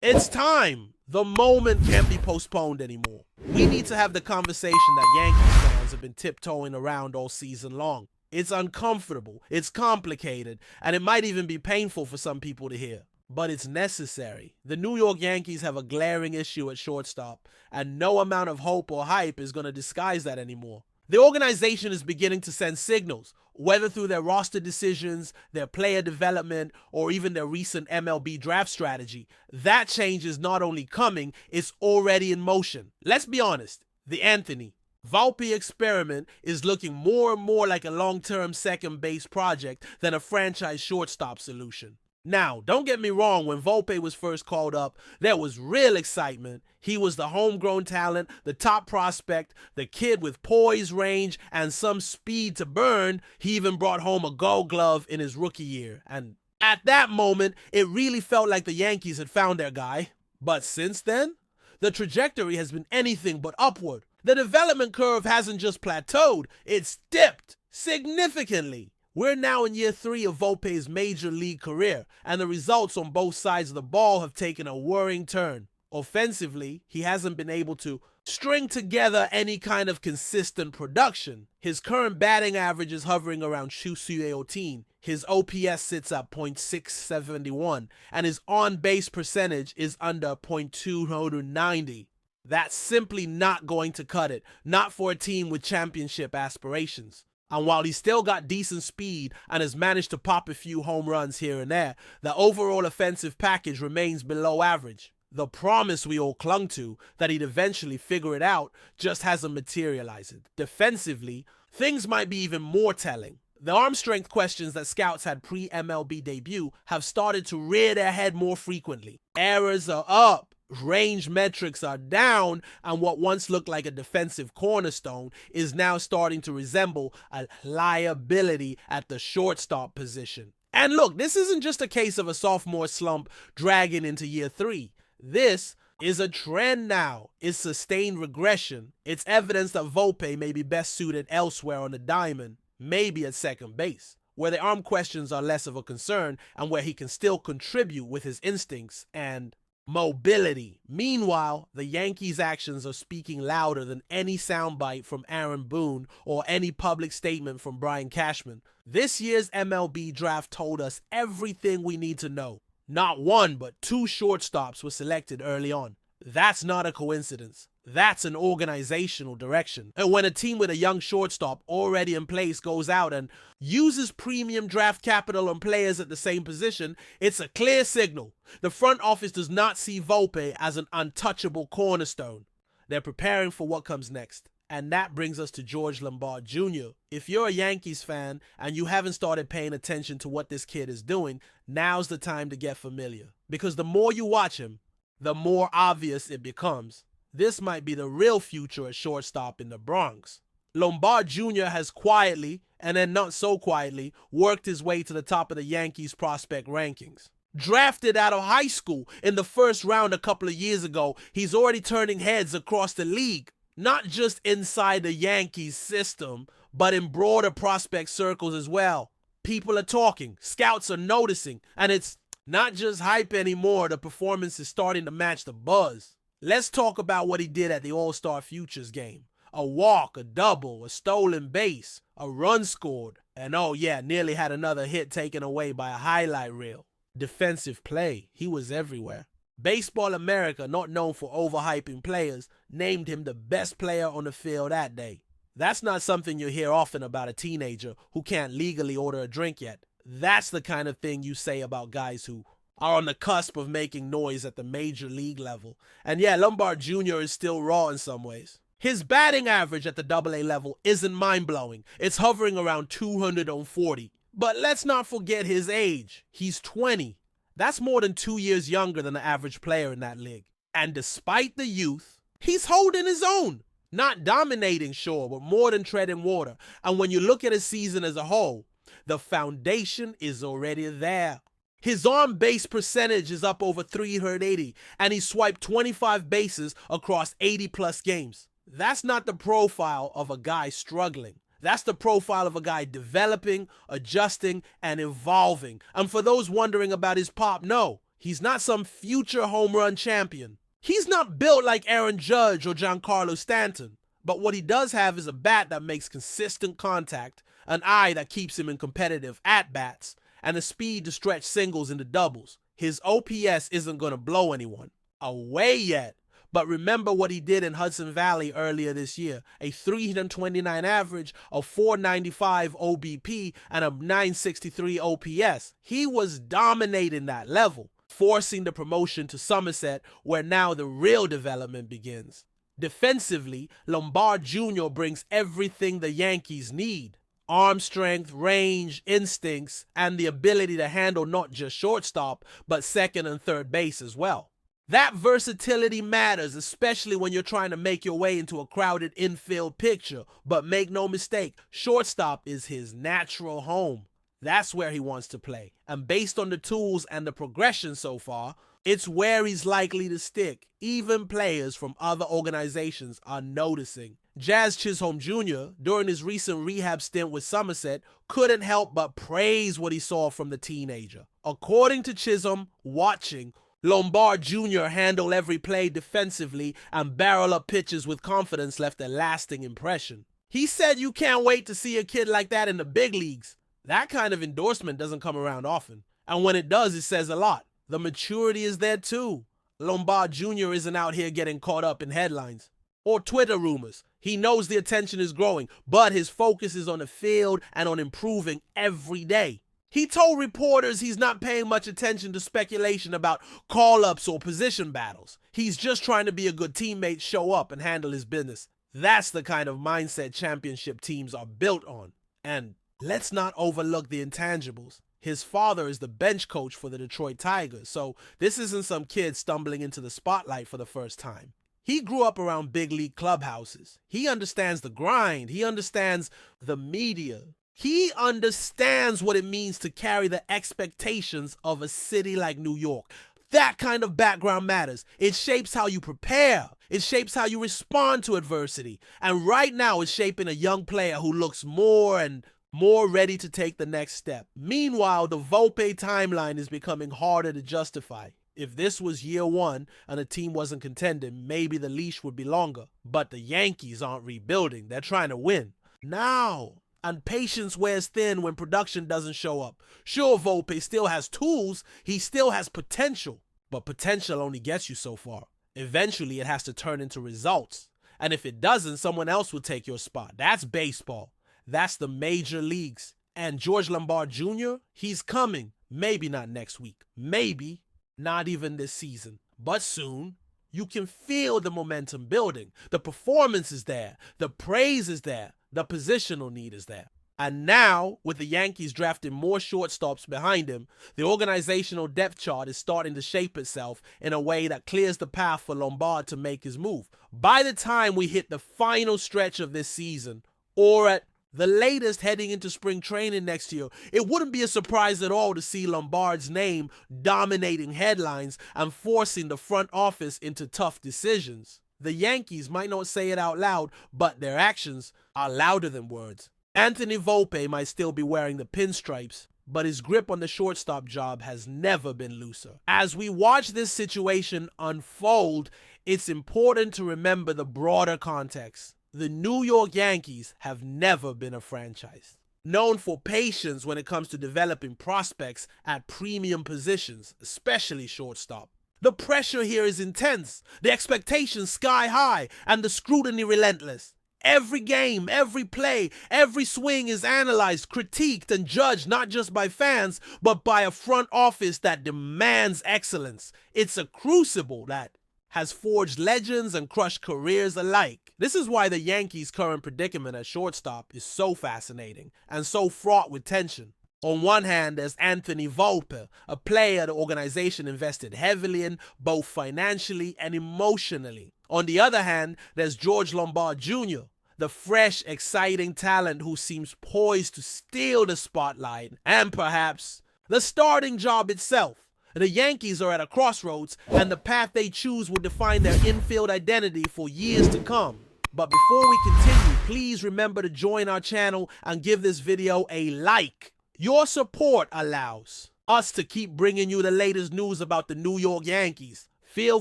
It's time. The moment can't be postponed anymore. We need to have the conversation that Yankees fans have been tiptoeing around all season long. It's uncomfortable, it's complicated, and it might even be painful for some people to hear. But it's necessary. The New York Yankees have a glaring issue at shortstop, and no amount of hope or hype is going to disguise that anymore. The organization is beginning to send signals, whether through their roster decisions, their player development, or even their recent MLB draft strategy. That change is not only coming, it's already in motion. Let's be honest, the Anthony Volpe experiment is looking more and more like a long-term second base project than a franchise shortstop solution. Now, don't get me wrong, when Volpe was first called up, there was real excitement. He was the homegrown talent, the top prospect, the kid with poise, range, and some speed to burn. He even brought home a Gold Glove in his rookie year. And at that moment, it really felt like the Yankees had found their guy. But since then, the trajectory has been anything but upward. The development curve hasn't just plateaued, it's dipped significantly. We're now in year 3 of Volpe's major league career, and the results on both sides of the ball have taken a worrying turn. Offensively, he hasn't been able to string together any kind of consistent production. His current batting average is hovering around .218. His OPS sits at .671, and his on-base percentage is under .290. That's simply not going to cut it, not for a team with championship aspirations. And while he's still got decent speed and has managed to pop a few home runs here and there, the overall offensive package remains below average. The promise we all clung to, that he'd eventually figure it out, just hasn't materialized. Defensively, things might be even more telling. The arm strength questions that scouts had pre-MLB debut have started to rear their head more frequently. Errors are up. Range metrics are down, and what once looked like a defensive cornerstone is now starting to resemble a liability at the shortstop position. And look, this isn't just a case of a sophomore slump dragging into year 3. This is a trend now. It's sustained regression. It's evidence that Volpe may be best suited elsewhere on the diamond, maybe at second base, where the arm questions are less of a concern and where he can still contribute with his instincts and mobility. Meanwhile, the Yankees' actions are speaking louder than any soundbite from Aaron Boone or any public statement from Brian Cashman. This year's MLB draft told us everything we need to know. Not one, but 2 shortstops were selected early on. That's not a coincidence. That's an organizational direction. And when a team with a young shortstop already in place goes out and uses premium draft capital on players at the same position, it's a clear signal. The front office does not see Volpe as an untouchable cornerstone. They're preparing for what comes next. And that brings us to George Lombard Jr. If you're a Yankees fan and you haven't started paying attention to what this kid is doing, now's the time to get familiar. Because the more you watch him, the more obvious it becomes. This might be the real future at shortstop in the Bronx. Lombard Jr. has quietly, and then not so quietly, worked his way to the top of the Yankees prospect rankings. Drafted out of high school in the first round a couple of years ago, he's already turning heads across the league. Not just inside the Yankees system, but in broader prospect circles as well. People are talking, scouts are noticing, and it's not just hype anymore. The performance is starting to match the buzz. Let's talk about what he did at the All-Star Futures game. A walk, a double, a stolen base, a run scored, and oh yeah, nearly had another hit taken away by a highlight reel. Defensive play, he was everywhere. Baseball America, not known for overhyping players, named him the best player on the field that day. That's not something you hear often about a teenager who can't legally order a drink yet. That's the kind of thing you say about guys who are on the cusp of making noise at the major league level. And yeah, Lombard Jr. is still raw in some ways. His batting average at the AA level isn't mind-blowing. It's hovering around 240. But let's not forget his age. He's 20. That's more than 2 years younger than the average player in that league. And despite the youth, he's holding his own. Not dominating, sure, but more than treading water. And when you look at his season as a whole, the foundation is already there. His on-base percentage is up over .380, and he swiped 25 bases across 80-plus games. That's not the profile of a guy struggling. That's the profile of a guy developing, adjusting, and evolving. And for those wondering about his pop, no, He's not some future home run champion. He's not built like Aaron Judge or Giancarlo Stanton. But what he does have is a bat that makes consistent contact, an eye that keeps him in competitive at-bats, and the speed to stretch singles into doubles. His OPS isn't going to blow anyone away yet. But remember what he did in Hudson Valley earlier this year. A 329 average, a 495 OBP, and a 963 OPS. He was dominating that level, forcing the promotion to Somerset, where now the real development begins. Defensively, Lombard Jr. brings everything the Yankees need. Arm strength, range, instincts, and the ability to handle not just shortstop, but second and third base as well. That versatility matters, especially when you're trying to make your way into a crowded infield picture. But make no mistake, shortstop is his natural home. That's where he wants to play. And based on the tools and the progression so far, it's where he's likely to stick. Even players from other organizations are noticing. Jazz Chisholm Jr., during his recent rehab stint with Somerset, couldn't help but praise what he saw from the teenager. According to Chisholm, watching, Lombard Jr. handled every play defensively and barrel up pitches with confidence left a lasting impression. He said you can't wait to see a kid like that in the big leagues. That kind of endorsement doesn't come around often. And when it does, it says a lot. The maturity is there too. Lombard Jr. isn't out here getting caught up in headlines or Twitter rumors. He knows the attention is growing, but his focus is on the field and on improving every day. He told reporters he's not paying much attention to speculation about call-ups or position battles. He's just trying to be a good teammate, show up, and handle his business. That's the kind of mindset championship teams are built on. And let's not overlook the intangibles. His father is the bench coach for the Detroit Tigers, so this isn't some kid stumbling into the spotlight for the first time. He grew up around big league clubhouses. He understands the grind. He understands the media. He understands what it means to carry the expectations of a city like New York. That kind of background matters. It shapes how you prepare. It shapes how you respond to adversity. And right now it's shaping a young player who looks more and more ready to take the next step. Meanwhile, the Volpe timeline is becoming harder to justify. If this was year one and a team wasn't contending, maybe the leash would be longer. But the Yankees aren't rebuilding. They're trying to win now. And patience wears thin when production doesn't show up. Sure, Volpe still has tools, he still has potential, but potential only gets you so far. Eventually, it has to turn into results. And if it doesn't, someone else will take your spot. That's baseball. That's the major leagues. And George Lombard Jr., he's coming. Maybe not next week. Maybe not even this season. But soon. You can feel the momentum building. The performance is there. The praise is there. The positional need is there. And now, with the Yankees drafting more shortstops behind him, the organizational depth chart is starting to shape itself in a way that clears the path for Lombard to make his move. By the time we hit the final stretch of this season, or at the latest heading into spring training next year, it wouldn't be a surprise at all to see Lombard's name dominating headlines and forcing the front office into tough decisions. The Yankees might not say it out loud, but their actions are louder than words. Anthony Volpe might still be wearing the pinstripes, but his grip on the shortstop job has never been looser. As we watch this situation unfold, it's important to remember the broader context. The New York Yankees have never been a franchise. Known for patience when it comes to developing prospects at premium positions, especially shortstop. The pressure here is intense, the expectations sky high, and the scrutiny relentless. Every game, every play, every swing is analyzed, critiqued, and judged not just by fans, but by a front office that demands excellence. It's a crucible that has forged legends and crushed careers alike. This is why the Yankees' current predicament at shortstop is so fascinating and so fraught with tension. On one hand, there's Anthony Volpe, a player the organization invested heavily in, both financially and emotionally. On the other hand, there's George Lombard Jr., the fresh, exciting talent who seems poised to steal the spotlight and perhaps the starting job itself. The Yankees are at a crossroads, and the path they choose will define their infield identity for years to come. But before we continue, please remember to join our channel and give this video a like. Your support allows us to keep bringing you the latest news about the New York Yankees. Feel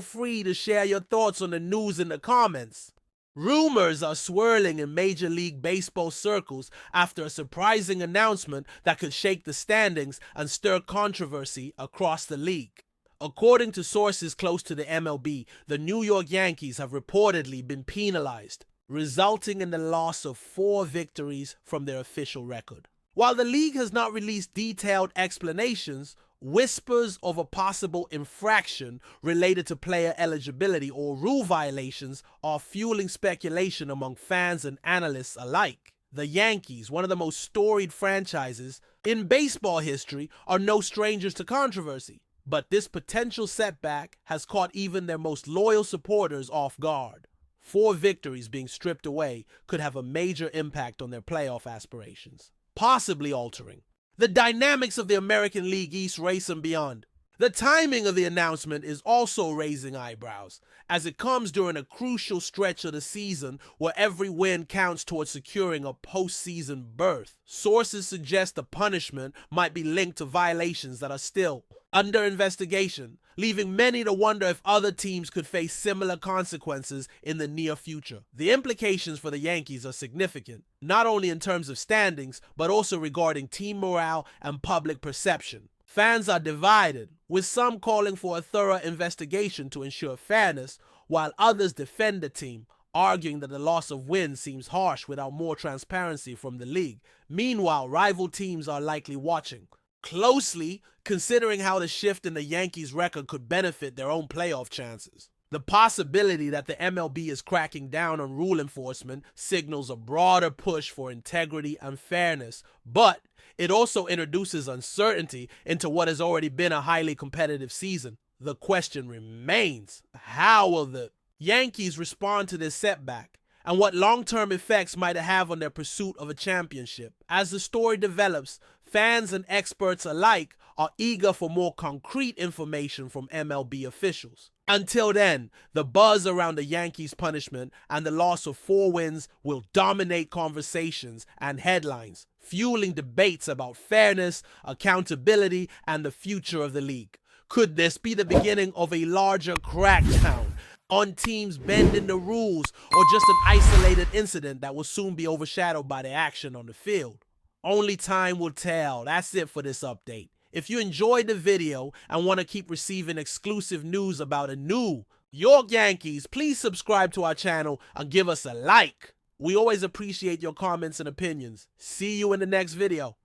free to share your thoughts on the news in the comments. Rumors are swirling in Major League Baseball circles after a surprising announcement that could shake the standings and stir controversy across the league. According to sources close to the MLB, the New York Yankees have reportedly been penalized, resulting in the loss of 4 victories from their official record. While the league has not released detailed explanations, whispers of a possible infraction related to player eligibility or rule violations are fueling speculation among fans and analysts alike. The Yankees, one of the most storied franchises in baseball history, are no strangers to controversy. But this potential setback has caught even their most loyal supporters off guard. 4 victories being stripped away could have a major impact on their playoff aspirations, possibly altering the dynamics of the American League East race and beyond. The timing of the announcement is also raising eyebrows, as it comes during a crucial stretch of the season where every win counts towards securing a postseason berth. Sources suggest the punishment might be linked to violations that are still under investigation, leaving many to wonder if other teams could face similar consequences in the near future. The implications for the Yankees are significant, not only in terms of standings, but also regarding team morale and public perception. Fans are divided, with some calling for a thorough investigation to ensure fairness, while others defend the team, arguing that the loss of wins seems harsh without more transparency from the league. Meanwhile, rival teams are likely watching closely, considering how the shift in the Yankees' record could benefit their own playoff chances. The possibility that the MLB is cracking down on rule enforcement signals a broader push for integrity and fairness, but it also introduces uncertainty into what has already been a highly competitive season. The question remains, how will the Yankees respond to this setback, and what long-term effects might it have on their pursuit of a championship? As the story develops, fans and experts alike are eager for more concrete information from MLB officials. Until then, the buzz around the Yankees' punishment and the loss of 4 wins will dominate conversations and headlines, fueling debates about fairness, accountability, and the future of the league. Could this be the beginning of a larger crackdown on teams bending the rules, or just an isolated incident that will soon be overshadowed by the action on the field? Only time will tell. That's it for this update. If you enjoyed the video and want to keep receiving exclusive news about the new York Yankees, please subscribe to our channel and give us a like. We always appreciate your comments and opinions. See you in the next video.